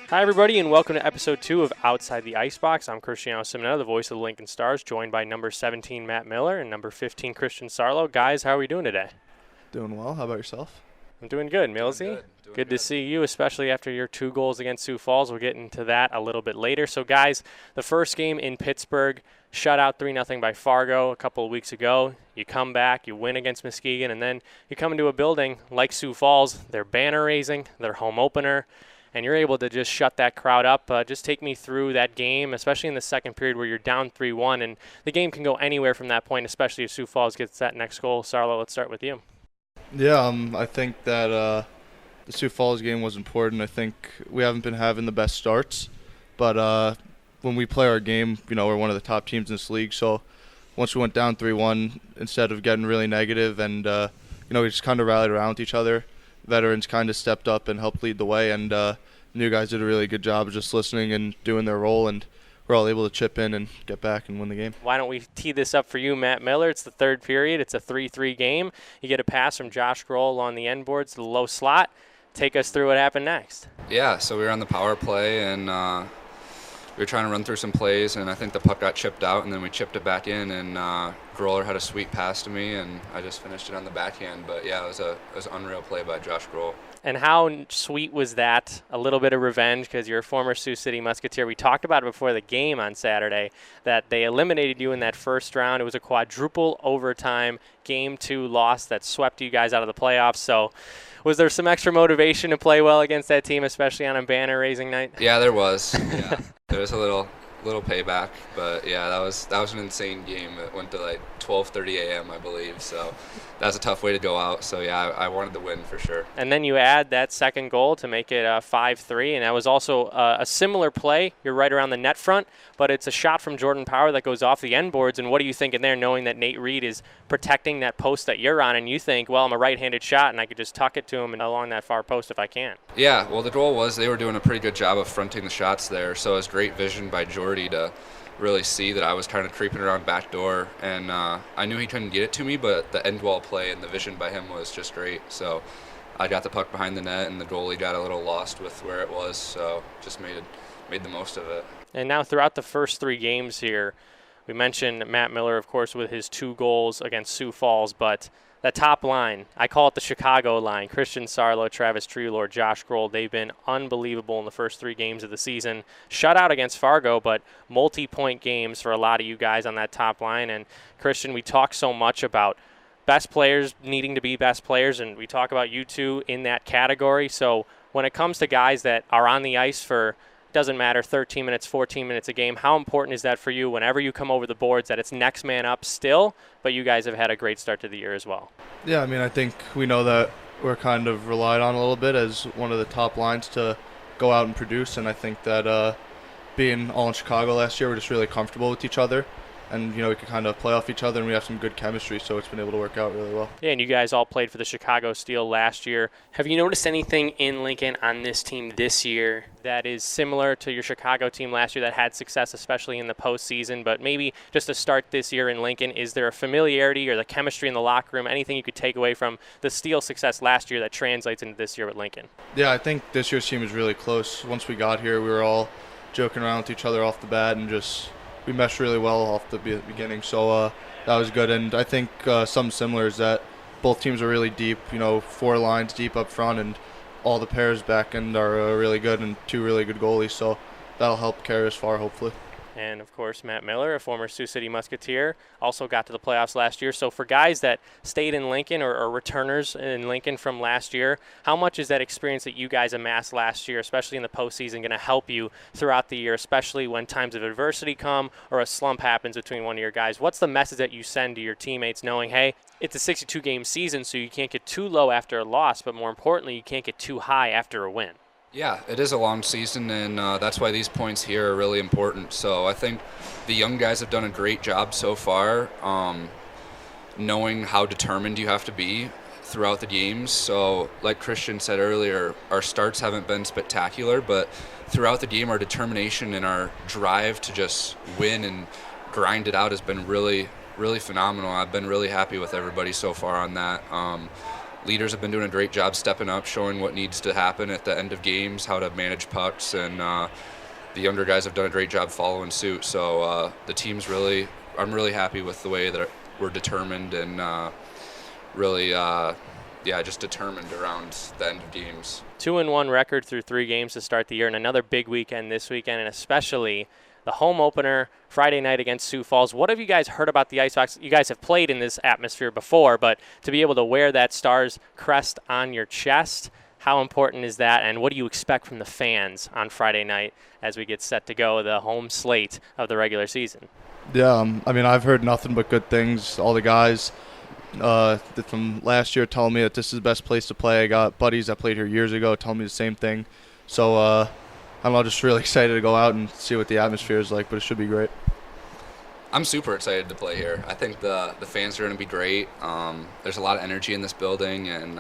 Hi, everybody, and welcome to episode 2 of Outside the Icebox. I'm Cristiano Simonetta, the voice of the Lincoln Stars, joined by number 17, Matt Miller, and number 15, Christian Sarlo. Guys, how are we doing today? Doing well. How about yourself? I'm doing good, Millsy. Good to see you, especially after your 2 goals against Sioux Falls. We'll get into that a little bit later. So, guys, the first game in Pittsburgh, shut out 3-0 by Fargo a couple of weeks ago. You come back, you win against Muskegon, and then you come into a building like Sioux Falls. They're banner raising, their home opener, and you're able to just shut that crowd up. Just take me through that game, especially in the second period where you're down 3-1, and the game can go anywhere from that point, especially if Sioux Falls gets that next goal. Sarlo, let's start with you. Yeah, I think that the Sioux Falls game was important. I think we haven't been having the best starts, but when we play our game, we're one of the top teams in this league. So once we went down 3-1, instead of getting really negative and, we just kind of rallied around each other. Veterans kind of stepped up and helped lead the way, and new guys did a really good job of just listening and doing their role, and we're all able to chip in and get back and win the game. Why don't we tee this up for you, Matt Miller? It's the third period. It's a 3-3 game. You get a pass from Josh Grohl along the end boards to the low slot. Take us through what happened next. Yeah, so we were on the power play, and we were trying to run through some plays, and I think the puck got chipped out, and then we chipped it back in, and Grohler had a sweet pass to me, and I just finished it on the backhand. But, yeah, it was an unreal play by Josh Grohl. And how sweet was that? A little bit of revenge because you're a former Sioux City Musketeer. We talked about it before the game on Saturday, that they eliminated you in that first round. It was a quadruple overtime Game 2 loss that swept you guys out of the playoffs. So was there some extra motivation to play well against that team, especially on a banner-raising night? Yeah, there was. Yeah, there was a little payback, but yeah, that was an insane game. It went to like 12:30 a.m. I believe, so that was a tough way to go out. So yeah, I wanted to win for sure. And then you add that second goal to make it 5-3, and that was also a similar play. You're right around the net front, but it's a shot from Jordan Power that goes off the end boards. And what are you thinking there, knowing that Nate Reed is protecting that post that you're on, and you think, well, I'm a right-handed shot, and I could just tuck it to him and along that far post if I can? Yeah, well, the goal was they were doing a pretty good job of fronting the shots there, so it was great vision by Jordy to really see that I was kind of creeping around back door, and I knew he couldn't get it to me, but the end wall play and the vision by him was just great. So I got the puck behind the net, and the goalie got a little lost with where it was, so just made the most of it. And now throughout the first 3 games here, we mentioned Matt Miller, of course, with his 2 goals against Sioux Falls, but that top line, I call it the Chicago line. Christian Sarlo, Travis Treulor, Josh Grohl, they've been unbelievable in the first 3 games of the season. Shutout against Fargo, but multi-point games for a lot of you guys on that top line. And Christian, we talk so much about best players needing to be best players, and we talk about you two in that category. So when it comes to guys that are on the ice for, doesn't matter, 13 minutes, 14 minutes a game, how important is that for you whenever you come over the boards that it's next man up still, but you guys have had a great start to the year as well? Yeah, I think we know that we're kind of relied on a little bit as one of the top lines to go out and produce, and I think that being all in Chicago last year, we're just really comfortable with each other. And, we could kind of play off each other, and we have some good chemistry, so it's been able to work out really well. Yeah, and you guys all played for the Chicago Steel last year. Have you noticed anything in Lincoln on this team this year that is similar to your Chicago team last year that had success, especially in the postseason, but maybe just to start this year in Lincoln? Is there a familiarity or the chemistry in the locker room, anything you could take away from the Steel success last year that translates into this year with Lincoln? Yeah, I think this year's team is really close. Once we got here, we were all joking around with each other off the bat, and we meshed really well off the beginning, so that was good. And I think something similar is that both teams are really deep, 4 lines deep up front, and all the pairs back end are really good, and 2 really good goalies, so that'll help carry us far, hopefully. And, of course, Matt Miller, a former Sioux City Musketeer, also got to the playoffs last year. So for guys that stayed in Lincoln or returners in Lincoln from last year, how much is that experience that you guys amassed last year, especially in the postseason, going to help you throughout the year, especially when times of adversity come or a slump happens between one of your guys? What's the message that you send to your teammates knowing, hey, it's a 62-game season, so you can't get too low after a loss, but more importantly, you can't get too high after a win? Yeah, it is a long season, and that's why these points here are really important. So I think the young guys have done a great job so far, knowing how determined you have to be throughout the games. So like Christian said earlier, our starts haven't been spectacular, but throughout the game, our determination and our drive to just win and grind it out has been really, really phenomenal. I've been really happy with everybody so far on that. leaders have been doing a great job stepping up, showing what needs to happen at the end of games, how to manage pucks, and the younger guys have done a great job following suit. So the team's I'm really happy with the way that we're determined and just determined around the end of games. 2-1 record through 3 games to start the year, and another big weekend this weekend, and especially the home opener Friday night against Sioux Falls. What have you guys heard about the Icebox? You guys have played in this atmosphere before, but to be able to wear that Stars crest on your chest, how important is that, and what do you expect from the fans on Friday night as we get set to go the home slate of the regular season? Yeah, I've heard nothing but good things. All the guys from last year telling me that this is the best place to play. I got buddies that played here years ago telling me the same thing. So I'm all just really excited to go out and see what the atmosphere is like, but it should be great. I'm super excited to play here. I think the fans are going to be great. There's a lot of energy in this building, and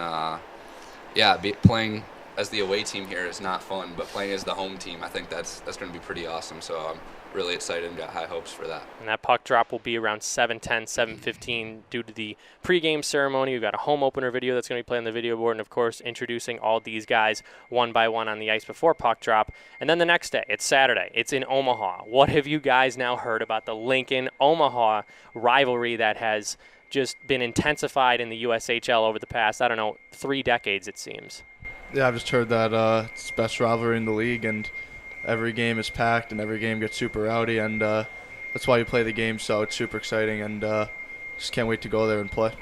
playing as the away team here is not fun, but playing as the home team, I think that's going to be pretty awesome. So I'm really excited and got high hopes for that. And that puck drop will be around 7:10, 7:15 due to the pregame ceremony. We've got a home opener video that's going to be played on the video board, and of course introducing all these guys one by one on the ice before puck drop. And then the next day, it's Saturday. It's in Omaha. What have you guys now heard about the Lincoln-Omaha rivalry that has just been intensified in the USHL over the past, 3 decades it seems? Yeah, I've just heard that it's the best rivalry in the league, and every game is packed and every game gets super rowdy, and that's why you play the game, so it's super exciting, and just can't wait to go there and play.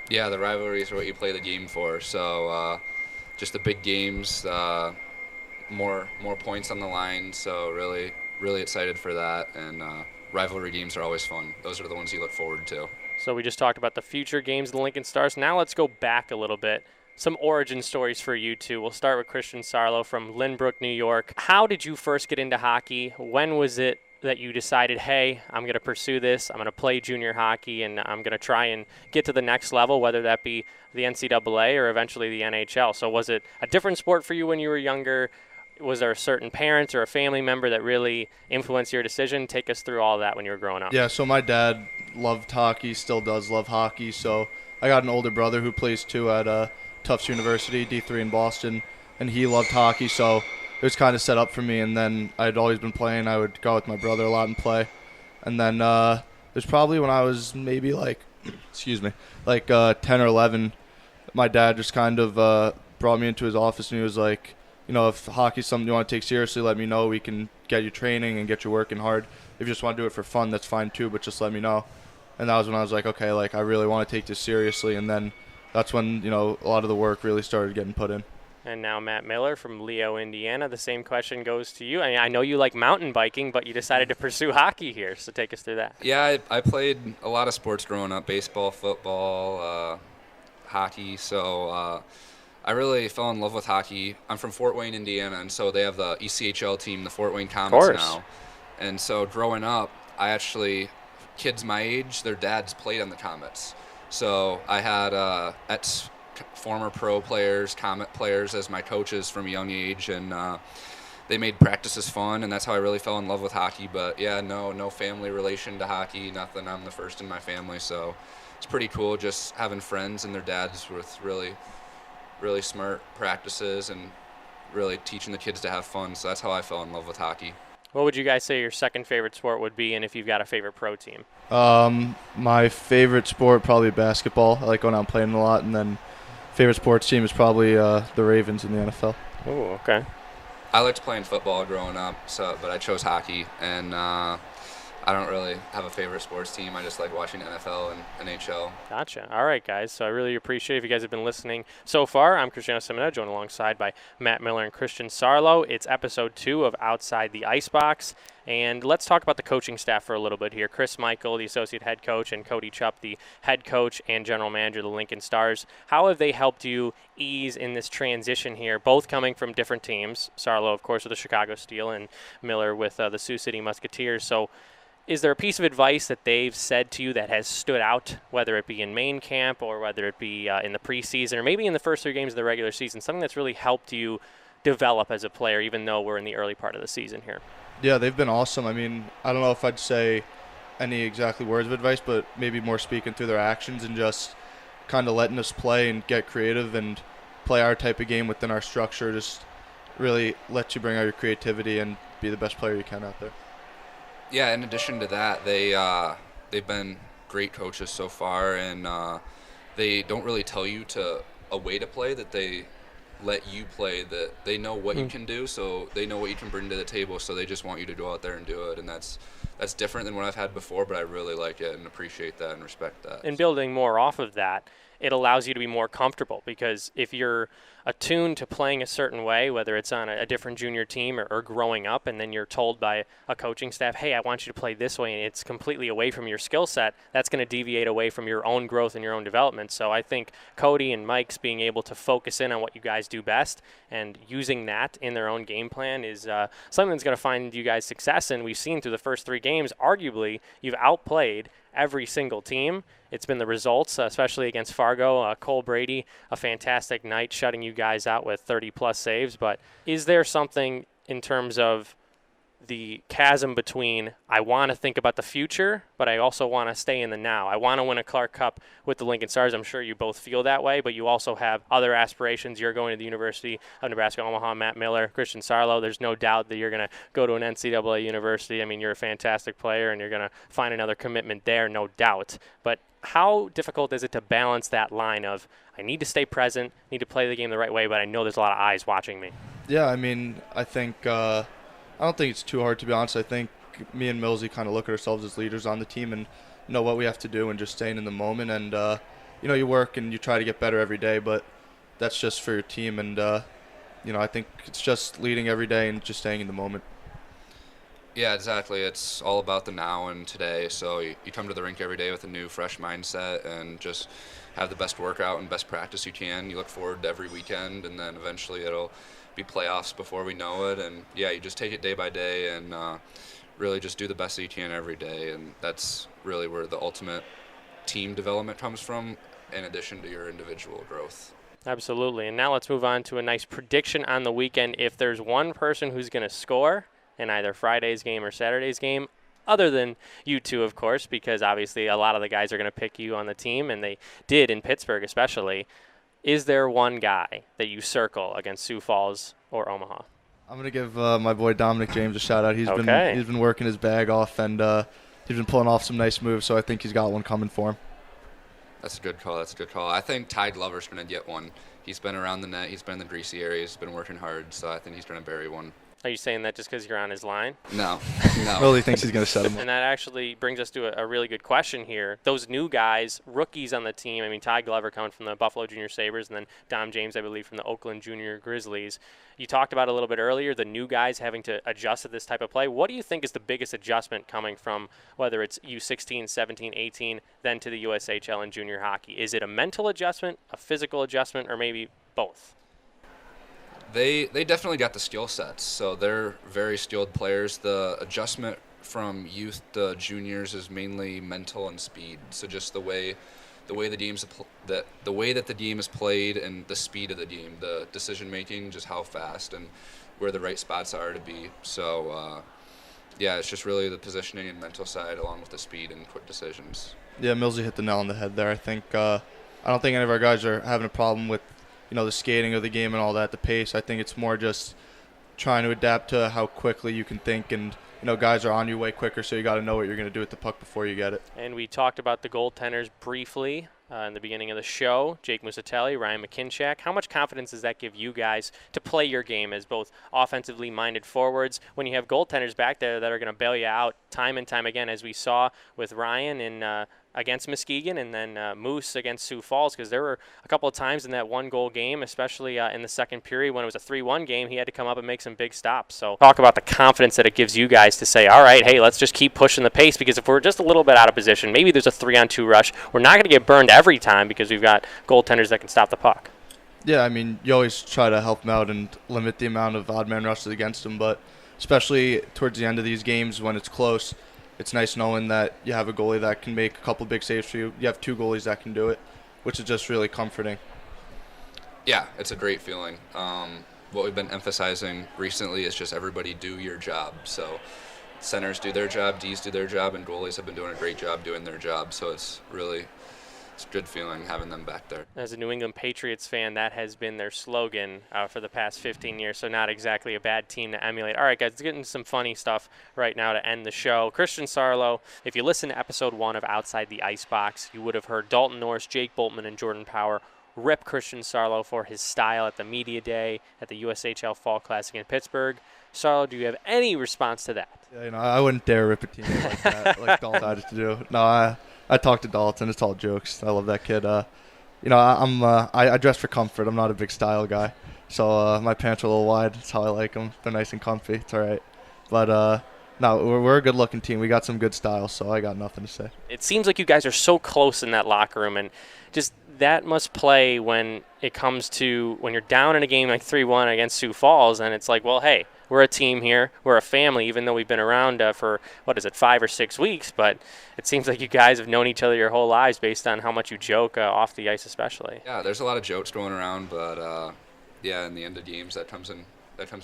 Yeah, the rivalries are what you play the game for, so just the big games, more points on the line, so really, really excited for that, and rivalry games are always fun. Those are the ones you look forward to. So we just talked about the future games of the Lincoln Stars. Now let's go back a little bit. Some origin stories for you two. We'll start with Christian Sarlo from Lynbrook, New York. How did you first get into hockey? When was it that you decided, hey, I'm going to pursue this, I'm going to play junior hockey, and I'm going to try and get to the next level, whether that be the NCAA or eventually the NHL? So was it a different sport for you when you were younger? Was there a certain parent or a family member that really influenced your decision? Take us through all that when you were growing up. Yeah, so my dad loved hockey, still does love hockey, so I got an older brother who plays too at Tufts University, D3 in Boston, and he loved hockey, so it was kind of set up for me. And then I'd always been playing. I would go with my brother a lot and play. And then it was probably when I was maybe 10 or 11, my dad just kind of brought me into his office, and he was like, if hockey's something you want to take seriously, let me know. We can get you training and get you working hard. If you just want to do it for fun, that's fine too, but just let me know. And that was when I was like, okay, I really want to take this seriously. And then that's when, a lot of the work really started getting put in. And now Matt Miller from Leo, Indiana. The same question goes to you. I know you like mountain biking, but you decided to pursue hockey here, so take us through that. Yeah, I played a lot of sports growing up, baseball, football, hockey, so I really fell in love with hockey. I'm from Fort Wayne, Indiana, and so they have the ECHL team, the Fort Wayne Comets now. And so growing up, kids my age, their dads played on the Comets. So I had former pro players, Comet players as my coaches from a young age, and they made practices fun, and that's how I really fell in love with hockey. But yeah, no family relation to hockey, nothing. I'm the first in my family, so it's pretty cool just having friends and their dads with really, really smart practices and really teaching the kids to have fun. So that's how I fell in love with hockey. What would you guys say your second favorite sport would be, and if you've got a favorite pro team? My favorite sport, probably basketball. I like going out and playing a lot, and then favorite sports team is probably the Ravens in the NFL. Oh, okay. I liked playing football growing up, but I chose hockey, and I don't really have a favorite sports team. I just like watching NFL and NHL. Gotcha. All right, guys. So I really appreciate if you guys have been listening so far. I'm Cristiano Simonetta, joined alongside by Matt Miller and Christian Sarlo. It's episode 2 of Outside the Icebox. And let's talk about the coaching staff for a little bit here. Chris Michael, the associate head coach, and Cody Chupp, the head coach and general manager of the Lincoln Stars. How have they helped you ease in this transition here, both coming from different teams? Sarlo, of course, with the Chicago Steel, and Miller with the Sioux City Musketeers. So is there a piece of advice that they've said to you that has stood out, whether it be in main camp or whether it be in the preseason or maybe in the first 3 games of the regular season, something that's really helped you develop as a player, even though we're in the early part of the season here? Yeah, they've been awesome. I mean, I don't know if I'd say any exactly words of advice, but maybe more speaking through their actions and just kind of letting us play and get creative and play our type of game within our structure. Just really let you bring out your creativity and be the best player you can out there. Yeah, in addition to that, they've been great coaches so far, and they don't really tell you a way to play, that they let you play, that they know what you can do, so they know what you can bring to the table, so they just want you to go out there and do it, and that's different than what I've had before, but I really like it and appreciate that and respect that. And building more off of that, it allows you to be more comfortable, because if you're attuned to playing a certain way, whether it's on a different junior team or growing up, and then you're told by a coaching staff, hey, I want you to play this way, and it's completely away from your skill set, that's going to deviate away from your own growth and your own development. So I think Cody and Mike's being able to focus in on what you guys do best and using that in their own game plan is something that's going to find you guys success. And we've seen through the first 3 games, arguably, you've outplayed every single team. It's been the results, especially against Fargo. Cole Brady, a fantastic night, shutting you guys out with 30-plus saves. But is there something in terms of the chasm between I want to think about the future, but I also want to stay in the now? I want to win a Clark Cup with the Lincoln Stars. I'm sure you both feel that way, but you also have other aspirations. You're going to the University of Nebraska-Omaha, Matt Miller, Christian Sarlo. There's no doubt that you're going to go to an NCAA university. I mean, you're a fantastic player, and you're going to find another commitment there, no doubt. But how difficult is it to balance that line of I need to stay present, need to play the game the right way, but I know there's a lot of eyes watching me? Yeah, I mean, I don't think it's too hard, to be honest. I think me and Millsy kind of look at ourselves as leaders on the team and know what we have to do and just staying in the moment. And, you work and you try to get better every day, but that's just for your team. And, I think it's just leading every day and just staying in the moment. Yeah, exactly. It's all about the now and today. So you come to the rink every day with a new, fresh mindset and just have the best workout and best practice you can. You look forward to every weekend, and then eventually it'll be playoffs before we know it. And, yeah, you just take it day by day and really just do the best that you can every day. And that's really where the ultimate team development comes from, in addition to your individual growth. Absolutely. And now let's move on to a nice prediction on the weekend. If there's one person who's going to score in either Friday's game or Saturday's game, other than you two, of course, because obviously a lot of the guys are going to pick you on the team, and they did in Pittsburgh especially, is there one guy that you circle against Sioux Falls or Omaha? I'm going to give my boy Dominic James a shout-out. He's been working his bag off, and he's been pulling off some nice moves, so I think he's got one coming for him. That's a good call. I think Ty Glover's going to get one. He's been around the net. He's been in the greasy area. He's been working hard, so I think he's going to bury one. Are you saying that just because you're on his line? No. Really thinks he's going to set him up. And that actually brings us to a really good question here. Those new guys, rookies on the team, I mean, Ty Glover coming from the Buffalo Junior Sabres, and then Dom James, I believe, from the Oakland Junior Grizzlies. You talked about a little bit earlier, the new guys having to adjust to this type of play. What do you think is the biggest adjustment coming from whether it's U16, 17, 18, then to the USHL and junior hockey? Is it a mental adjustment, a physical adjustment, or maybe both? They definitely got the skill sets, so they're very skilled players. The adjustment from youth to juniors is mainly mental and speed. So just the way that the game is played and the speed of the game, the decision making, just how fast and where the right spots are to be. So it's just really the positioning and mental side along with the speed and quick decisions. Yeah, Millsy hit the nail on the head there. I think I don't think any of our guys are having a problem with the skating of the game and all that, the pace. I think it's more just trying to adapt to how quickly you can think, and guys are on you way quicker, so you got to know what you're going to do with the puck before you get it. And we talked about the goaltenders briefly in the beginning of the show. Jake Musatelli, Ryan McKinchak. How much confidence does that give you guys to play your game as both offensively minded forwards when you have goaltenders back there that are going to bail you out time and time again, as we saw with Ryan in against Muskegon, and then Moose against Sioux Falls, because there were a couple of times in that one-goal game, especially in the second period when it was a 3-1 game, he had to come up and make some big stops. So talk about the confidence that it gives you guys to say, all right, hey, let's just keep pushing the pace, because if we're just a little bit out of position, maybe there's a 3-on-2 rush, we're not going to get burned every time because we've got goaltenders that can stop the puck. Yeah, I mean, you always try to help them out and limit the amount of odd man rushes against them, but especially towards the end of these games when it's close, it's nice knowing that you have a goalie that can make a couple big saves for you. You have two goalies that can do it, which is just really comforting. Yeah, it's a great feeling. What we've been emphasizing recently is just everybody do your job. So centers do their job, Ds do their job, and goalies have been doing a great job doing their job. So it's really it's a good feeling having them back there. As a New England Patriots fan, that has been their slogan for the past 15 years, so not exactly a bad team to emulate. All right, guys, let's get into some funny stuff right now to end the show. Christian Sarlo, if you listen to episode 1 of Outside the Icebox, you would have heard Dalton Norris, Jake Boltman, and Jordan Power rip Christian Sarlo for his style at the media day at the USHL Fall Classic in Pittsburgh. Sarlo, do you have any response to that? Yeah, I wouldn't dare rip a team like that, like Dalton decided to do. No, I talked to Dalton. It's all jokes. I love that kid. I dress for comfort. I'm not a big style guy, so my pants are a little wide. That's how I like them. They're nice and comfy. It's all right. But no, we're a good-looking team. We got some good style, so I got nothing to say. It seems like you guys are so close in that locker room, and just that must play when it comes to when you're down in a game like 3-1 against Sioux Falls, and it's like, well, hey, we're a team here. We're a family, even though we've been around for, 5 or 6 weeks. But it seems like you guys have known each other your whole lives based on how much you joke off the ice especially. Yeah, there's a lot of jokes going around, but, in the end of games, that comes in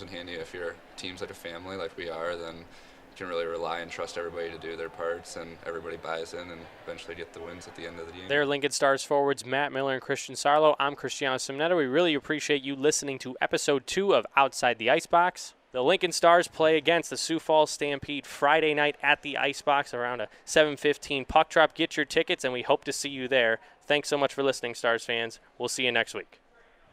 handy. If your team's like a family like we are, then you can really rely and trust everybody to do their parts, and everybody buys in and eventually get the wins at the end of the game. They're Lincoln Stars forwards Matt Miller and Christian Sarlo. I'm Cristiano Simonetta. We really appreciate you listening to episode 2 of Outside the Icebox. The Lincoln Stars play against the Sioux Falls Stampede Friday night at the Icebox around a 7:15 puck drop. Get your tickets, and we hope to see you there. Thanks so much for listening, Stars fans. We'll see you next week.